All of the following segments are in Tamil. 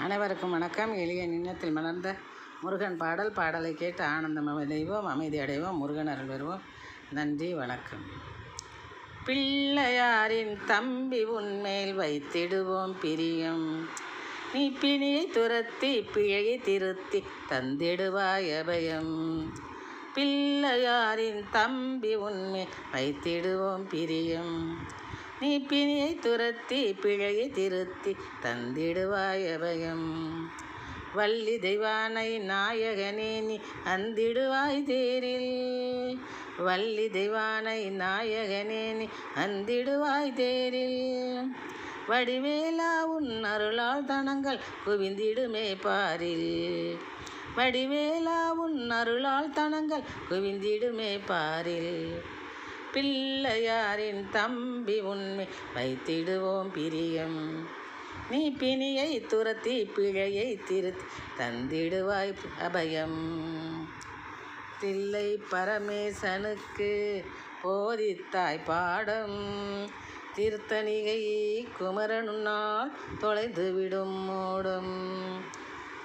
அனைவருக்கும் வணக்கம். எளிய நின்னத்தில் மலர்ந்த முருகன் பாடலை கேட்டு ஆனந்தம் அடைவோம், அமைதி அடைவோம், முருகன் அருள் வருவோம். நன்றி, வணக்கம். பிள்ளையாரின் தம்பி உன்மேல் வைத்திடுவோம் பிரியம், நீ பிணியை துரத்தி பிழையை திருத்தி தந்திடுவாய் அபயம். பிள்ளையாரின் தம்பி உன்மேல் வைத்திடுவோம் பிரியம், நீ பிணியை துரத்தி பிழையை திருத்தி தந்திடுவாய் அபயம். வள்ளி தெய்வானை நாயகனே நீ அந்திடுவாய் தேரில், வள்ளி தெய்வானை நாயகனே நீ அந்திடுவாய் தேரில். வடிவேலா உன் அருளால் தனங்கள் குவிந்திடுமே பாரில், வடிவேலா உன் அருளால் தனங்கள் குவிந்திடுமே பாரில். பிள்ளையாரின் தம்பி உன்மை வைத்திடுவோம் பிரியம், நீ பிணியை துரத்தி பிழையை திருத்தி தந்திடுவாய் அபயம். தில்லை பரமேசனுக்கு போதித்தாய் பாடம், திருத்தணிகை குமரனுன்னால் தொலைந்துவிடும் மூடும்.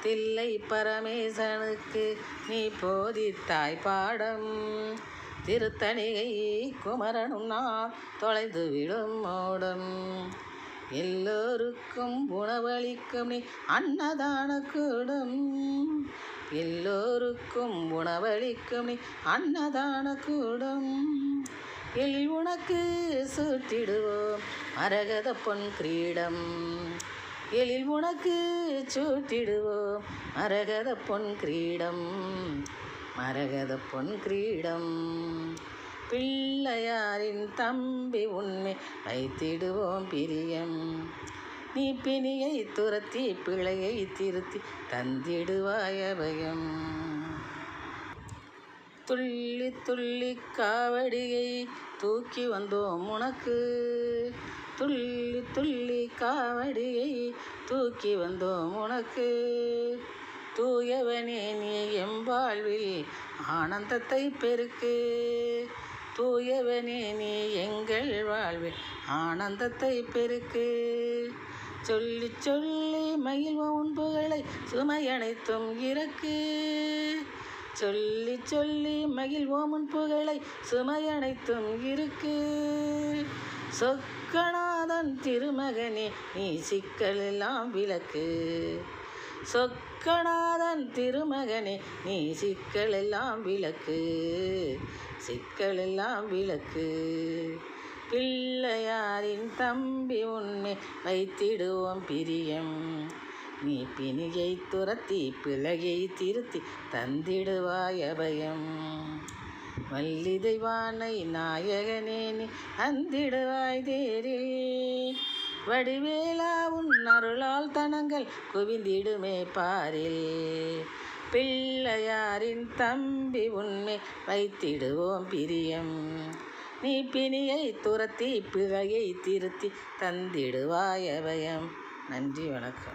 தில்லை பரமேசனுக்கு நீ போதித்தாய் பாடம், திருத்தணிகை குமரனுன்னால் தொலைந்துவிடும் மூடும். எல்லோருக்கும் உணவளிக்கும் நீ அன்னதான கூடம், எல்லோருக்கும் உணவளிக்கும் நீ அன்னதான கூடம். எழில் உனக்கு சூட்டிடுவோம் மரகத பொன் கிரீடம், எழில் உனக்கு சூட்டிடுவோம் மரகத பொன் கிரீடம், மரகத பொன் கிரீடம். பிள்ளையாரின் தம்பி உன்னை வைத்திடுவோம் பிரியம், நீ பிணியை துரத்தி பிழையை திருத்தி தந்திடுவாய் அபயம். துள்ளி துள்ளி காவடியை தூக்கி வந்தோம் உனக்கு, துள்ளி துள்ளி காவடியை தூக்கி வந்தோம் உனக்கு. தூயவனே நீ எம்பாழ்வில் ஆனந்தத்தை பெருக்கு, தூயவனே நீ எங்கள் வாழ்வில் ஆனந்தத்தை பெருக்கு. சொல்லி சொல்லி மகிழ்வோம் உன் புகழை சுமையனைத்தும் இறக்கு, சொல்லி சொல்லி மகிழ்வோம் உன் புகழை சுமையனைத்தும் இருக்கு. சொக்கநாதன் திருமகனே நீ சிக்கலெல்லாம் விளக்கு, சொக்கநாதன் திருமகனே நீ சிக்கலெல்லாம் விளக்கு, சிக்கலெல்லாம் விளக்கு. பிள்ளையாரின் தம்பி உன்னை வைத்திடுவோம் பிரியம், நீ பிணியை துரத்தி பிழையை திருத்தி தந்திடுவாய் அபயம். வள்ளி தெய்வானை நாயகனே நீ அந்திடுவாய் தேரில், வடிவேலா உன் அருளால் தனங்கள் குவிந்திடுமே பாரில். பிள்ளையாரின் தம்பி உன்னை வைத்திடுவோம் பிரியம், நீ பிணியை துரத்தி பிழையை திருத்தி தந்திடுவாய் அபயம். நன்றி, வணக்கம்.